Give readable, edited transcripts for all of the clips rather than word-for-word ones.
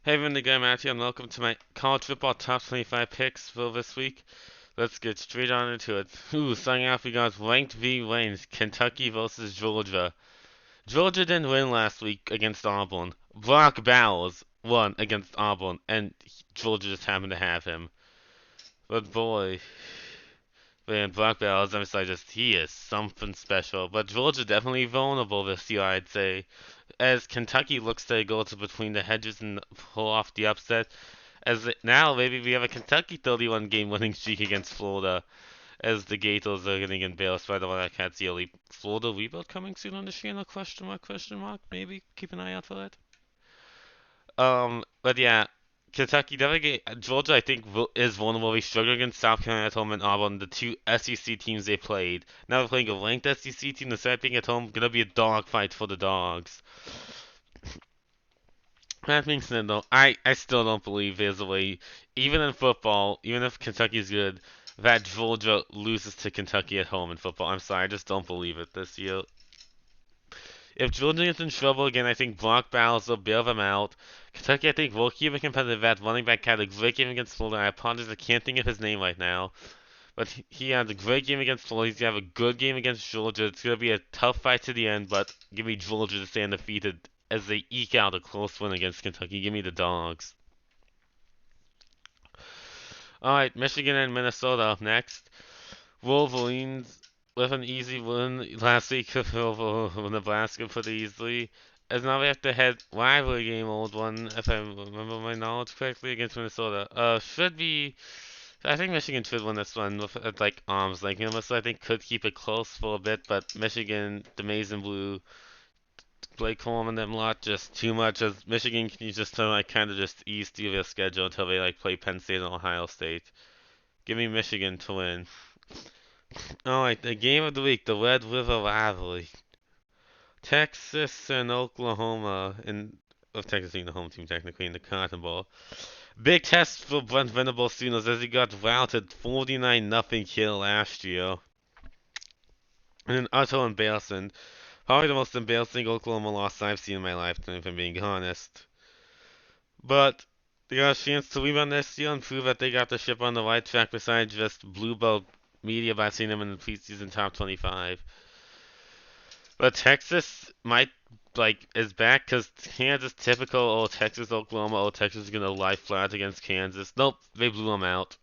Hey everyone, the guy Matthew, and welcome to my college football top 25 picks for this week. Let's get straight on into it. Starting off, we got ranked v ranked Kentucky versus Georgia. Georgia didn't win last week against Auburn. Brock Bowers won against Auburn, and Georgia just happened to have him. But boy, man, Brock Bowers, I'm sorry, he is something special. But Georgia definitely vulnerable this year, I'd say, as Kentucky looks to go to between the hedges and pull off the upset. Now maybe we have a Kentucky 31 game winning streak against Florida as the Gators are getting embarrassed by the Wildcats yearly. Florida rebuild coming soon on the channel? Question mark? Maybe keep an eye out for that. But yeah, Kentucky definitely. Georgia, I think, is vulnerable. They struggled against South Carolina at home and Auburn, the two SEC teams they played. Now they're playing a ranked SEC team. The second thing at home, gonna be a dogfight for the dogs. That being said, though, I still don't believe there's a way, even in football, even if Kentucky's good, that Georgia loses to Kentucky at home in football. I'm sorry, I just don't believe it this year. If Georgia gets in trouble again, I think Brock Bowers will bail them out. Kentucky, I think, will keep it competitive. That running back had a great game against Florida. I apologize, I can't think of his name right now. But he had a great game against Florida. He's going to have a good game against Georgia. It's going to be a tough fight to the end, but give me Georgia to stay undefeated as they eke out a close win against Kentucky. Give me the dogs. All right, Michigan and Minnesota up next. Wolverines with an easy win last week over Nebraska pretty easily. As now we have to head rivalry game, old one, if I remember my knowledge correctly, against Minnesota. Should be. I think Michigan should win this one with like arms length. Minnesota, I think, could keep it close for a bit, but Michigan, the maize and blue, Blake Coleman and them lot just too much. As Michigan can you just like kind of just ease through their schedule until they like play Penn State and Ohio State. Give me Michigan to win. Alright, the game of the week, the Red River rivalry. Texas and Oklahoma, and Texas being the home team technically in the Cotton Bowl. Big test for Brent Venables Sooners as he got routed 49-0 kill last year. And an utter embarrassment. Probably the most embarrassing Oklahoma loss I've seen in my lifetime, if I'm being honest. But they got a chance to rebound this year and prove that they got the ship on the right track besides just blue belt media by seeing them in the preseason top 25. But Texas might is back because Kansas typical old Texas Oklahoma. Old Texas is gonna lie flat against Kansas. Nope, they blew them out.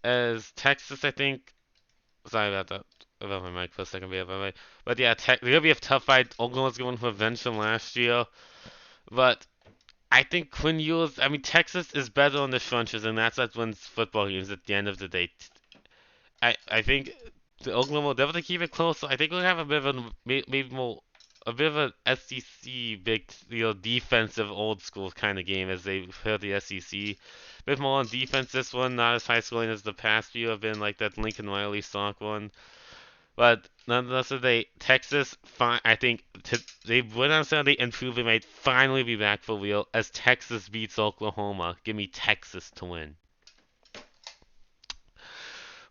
As Texas, I think. Sorry about that. About my mic for a second, but yeah, they're gonna be a tough fight. Oklahoma's going for revenge from last year, but I think Quinn Ewers. I mean, Texas is better on the trenches, and that's what wins football games at the end of the day. I think the Oklahoma will definitely keep it close. I think we'll have a bit of a maybe more a bit of an SEC big defensive old school kind of game as they play the SEC. A bit more on defense this one, not as high scoring as the past few have been, like that Lincoln Riley stock one. But nonetheless, Texas, I think they win on Sunday and prove they might finally be back for real as Texas beats Oklahoma. Give me Texas to win.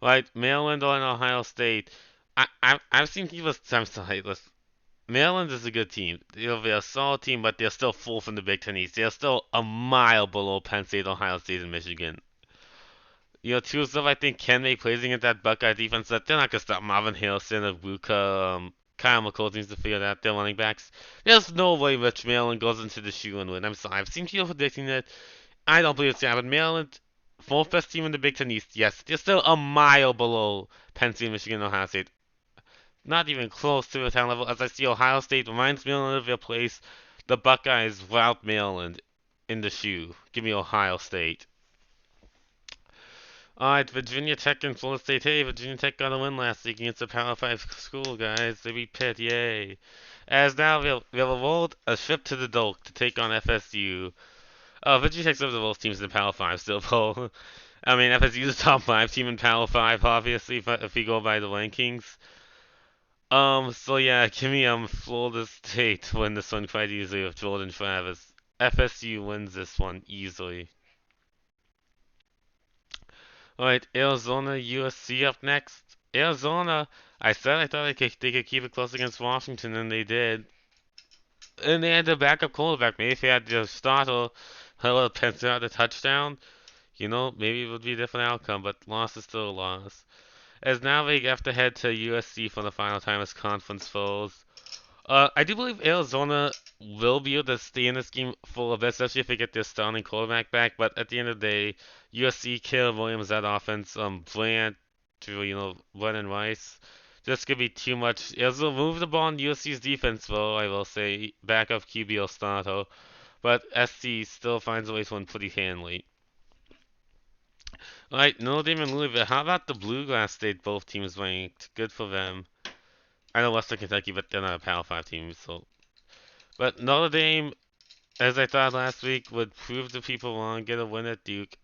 Like Maryland and Ohio State, I've seen people. I'm sorry, listen. Maryland is a good team. They're a solid team, but they're still fourth in the Big Ten East. They're still a mile below Penn State, Ohio State, and Michigan. Two stuff I think can make plays against that Buckeye defense. That they're not gonna stop Marvin Harrison or Buka. Kyle McColl needs to figure that out. Their running backs. There's no way Rich Maryland goes into the shoe and win. I'm sorry. I've seen people predicting that. I don't believe it's happening. Maryland, fourth best team in the Big Ten East. Yes, they're still a mile below Penn State, Michigan, and Ohio State. Not even close to the town level. As I see, Ohio State reminds me of their place. The Buckeyes rout Maryland in the shoe. Give me Ohio State. Alright, Virginia Tech and Florida State. Hey, Virginia Tech got a win last week against a Power 5 school, guys. They beat Pitt, yay. As now we'll rolled a trip to the Doak to take on FSU. Virginia Tech's one of the worst teams in the Power 5 still, Paul. I mean, FSU's the top 5 team in Power 5, obviously, if we go by the rankings. So yeah, give me Florida State to win this one quite easily with Jordan Travis. FSU wins this one easily. Alright, Arizona USC up next. Arizona, I said I thought they could keep it close against Washington, and they did. And they had the backup quarterback. Maybe if they had just starter, Hello pencil out the touchdown, maybe it would be a different outcome. But loss is still a loss. As now they have to head to USC for the final time as conference foes. I do believe Arizona will be able to stay in this game for a bit, especially if they get their starting quarterback back. But at the end of the day, USC, Caleb Williams, that offense, Bland, Brennan Rice, just gonna be too much. It'll move the ball on USC's defense, though. I will say backup QB or starter, but SC still finds a way to win pretty handily. All right, Notre Dame and Louisville. How about the Bluegrass State? Both teams ranked. Good for them. I know Western Kentucky, but they're not a Power 5 team, so. But Notre Dame, as I thought last week, would prove the people wrong, get a win at Duke.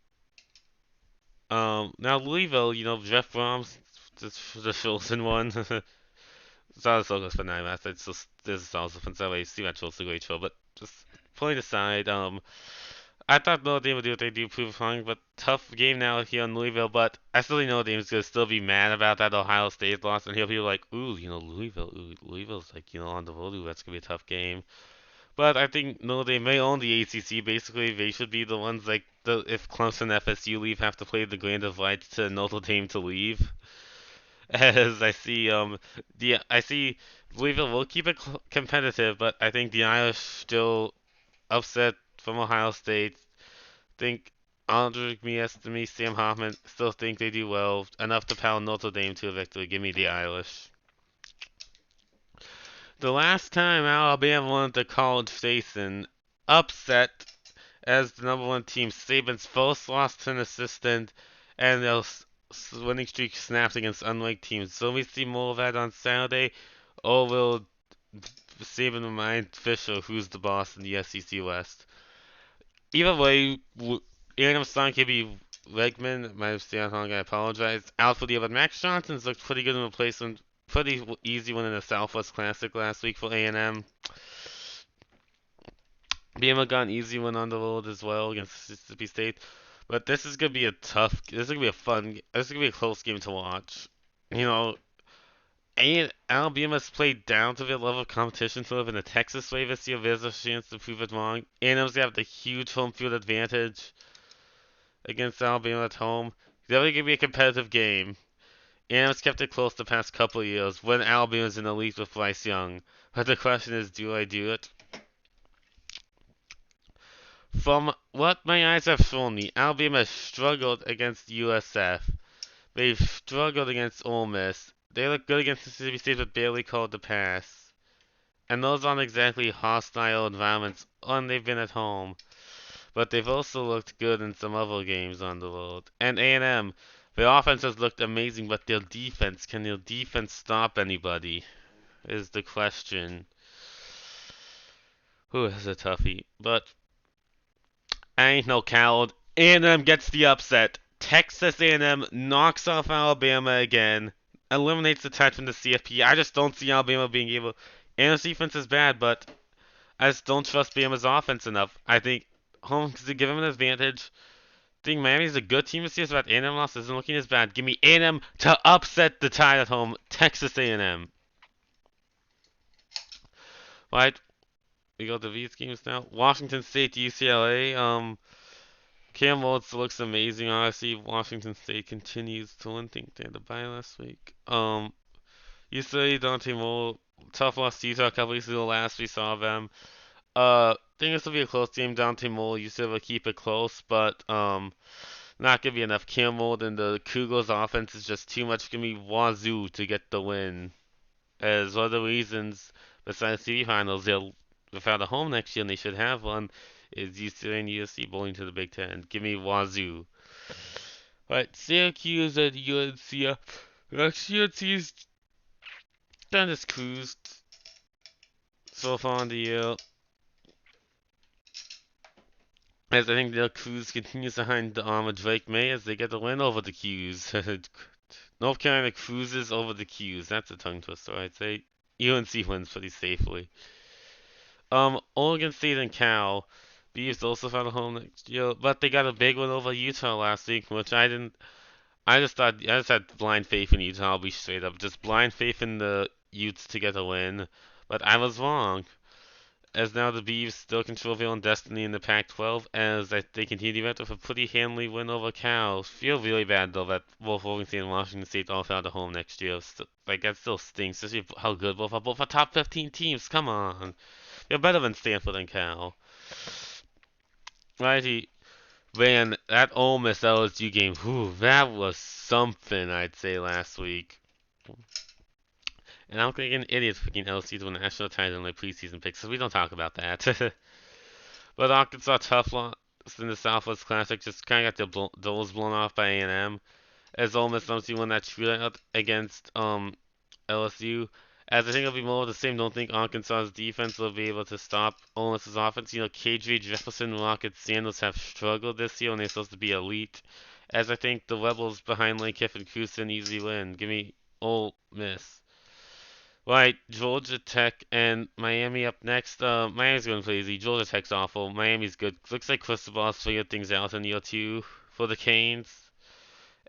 Now Louisville, Jeff Brom's the chosen one. It's not so good for 9 last. It's just this is also fun. So I see that Schultz a great show, but just point aside, I thought Notre Dame would do what they do, prove wrong, but tough game now here in Louisville. But I still think Notre Dame's gonna still be mad about that Ohio State loss, and he'll be like, ooh, Louisville's like, on the road, ooh, that's gonna be a tough game. But I think Notre Dame may own the ACC. Basically, they should be the ones like if Clemson, FSU leave, have to play the grant of rights to Notre Dame to leave. As I see Louisville will keep it competitive, but I think the Irish still upset from Ohio State. Think Andre McMeestamy, Sam Hoffman still think they do well enough to pound Notre Dame to a victory. Give me the Irish. The last time Alabama won the College Station, upset as the number one team. Saban's first loss to an assistant, and their winning streak snapped against unranked teams. So we see more of that on Saturday, or will Saban remind Fisher who's the boss in the SEC West? Either way, A&M starting KB Wegman, my mistake, I apologize, out for the year, but Max Johnson's looked pretty good in replacement. Pretty easy win in the Southwest Classic last week for A&M. BMO got an easy win on the road as well against Mississippi State. But this is gonna be this is gonna be a this is gonna be a close game to watch. You know, and Alabama's played down to their level of competition sort of in the Texas way this year. There's a chance to prove it wrong. A&M's gonna have the huge home field advantage against Alabama at home. It's definitely gonna be a competitive game. A&M's kept it close the past couple of years when Alabama's in the league with Bryce Young. But the question is, do I do it? From what my eyes have shown me, Alabama struggled against USF. They've struggled against Ole Miss. They look good against Mississippi State, but barely called the pass. And those aren't exactly hostile environments when they've been at home. But they've also looked good in some other games on the road. And A&M, their offense has looked amazing, but can their defense stop anybody? Is the question. Ooh, that's a toughie. But I ain't no coward. A&M gets the upset. Texas A&M knocks off Alabama again, eliminates the touch from the CFP. I just don't see Alabama being able. A&M's defense is bad, but I just don't trust Bama's offense enough. I think home to give them an advantage. I think Miami's a good team this year, so that A&M loss isn't looking as bad. Give me A&M to upset the Tide at home. Texas A&M. Right, we go to these games now. Washington State, UCLA. Cam Woods looks amazing. Honestly, Washington State continues to win. Think they had to bye last week. UCLA, Dante Moore, tough loss to Utah a couple weeks ago. Last we saw them. Think this will be a close game. Dante Moore, UCLA will keep it close, but not gonna be enough. Cam Woods and the Cougars offense is just too much. Give me Wazoo to get the win. As one of the reasons, besides TV finals, they'll without a home next year, and they should have one. Is UCLA and USC bowling to the Big Ten? Give me Wazoo. Right, Syracuse at UNC. UNC's kind of cruised so far in the year. As I think their cruise continues behind the arm of Drake May as they get the win over the Qs. North Carolina cruises over the Qs. That's a tongue twister, I'd say. UNC wins pretty safely. Oregon State and Cal. Beavs also found a home next year, but they got a big one over Utah last week, which I I just had blind faith in Utah. I'll be straight up, just blind faith in the Utes to get a win, but I was wrong. As now the Beavs still control their own destiny in the Pac-12, as they continue to with a pretty handily win over Cal. Feel really bad though that both Oregon State and Washington State all found a home next year. Like that still stinks, especially how good both are top 15 teams. Come on, they're better than Stanford and Cal. Righty, man, that Ole Miss LSU game, whew, that was something, I'd say, last week. And I'm going to get an idiot picking LSU to win the national title in my preseason picks, so we don't talk about that. But Arkansas tough loss in the Southwest Classic, just kind of got their doors blown off by A&M. As Ole Miss obviously won that shootout against LSU. As I think it'll be more of the same, don't think Arkansas's defense will be able to stop Ole Miss's offense. You know, KJ Jefferson and Rocket Sanders have struggled this year when they're supposed to be elite. As I think the Rebels behind Lane Kiffin cruise an easy win. Give me Ole Miss. Right, Georgia Tech and Miami up next. Miami's going crazy. Georgia Tech's awful. Miami's good. Looks like Cristobal's figured things out in year two for the Canes.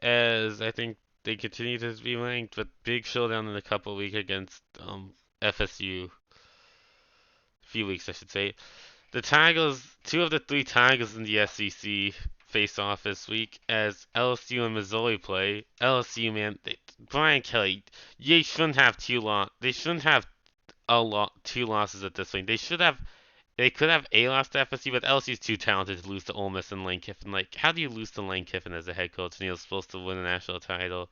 As I think they continue to be ranked, but big showdown in a couple weeks against FSU. Few weeks, I should say. The Tigers, two of the three Tigers in the SEC face off this week as LSU and Missouri play. LSU, man, Brian Kelly, they shouldn't have They shouldn't have two losses at this point. They could have a loss to FSU, but LSU's too talented to lose to Ole Miss and Lane Kiffin. Like, how do you lose to Lane Kiffin as a head coach and he was supposed to win a national title?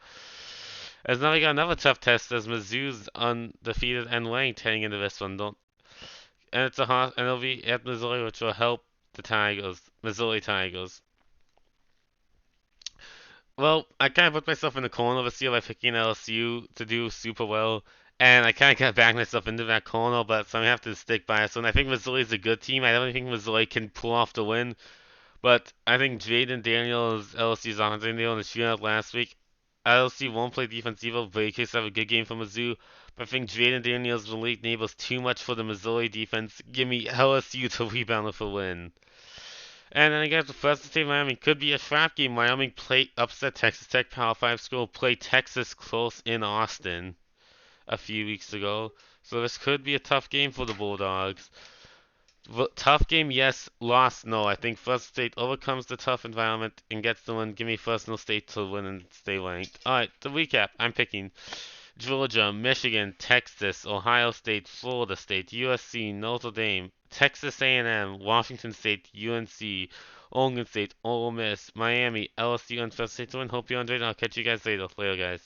As now we got another tough test as Mizzou's undefeated and ranked heading into this one. Don't and and it'll be at Missouri, which will help the Tigers, Missouri Tigers. Well, I kind of put myself in the corner this year by picking LSU to do super well, and I kind of got backed myself into that corner, but so I have to stick by it. So, and I think Missouri's a good team. I don't think Missouri can pull off the win, but I think Jaden Daniels, LSU's offensive deal in the shootout last week. LSU won't play defense either, but in case have a good game from Mizzou. But I think Jaden Daniels will enables too much for the Missouri defense. Give me LSU to rebound with a win. And then I guess the first State Miami could be a trap game. Wyoming play upset Texas Tech Power 5 school, play Texas close in Austin a few weeks ago. So this could be a tough game for the Bulldogs. Tough game, yes. Loss, no. I think Fresno State overcomes the tough environment and gets the win. Give me Fresno State to win and stay ranked. Alright, to recap, I'm picking Georgia, Michigan, Texas, Ohio State, Florida State, USC, Notre Dame, Texas A&M, Washington State, UNC, Oregon State, Ole Miss, Miami, LSU, and Fresno State to win. Hope you enjoyed, and I'll catch you guys later. Later, guys.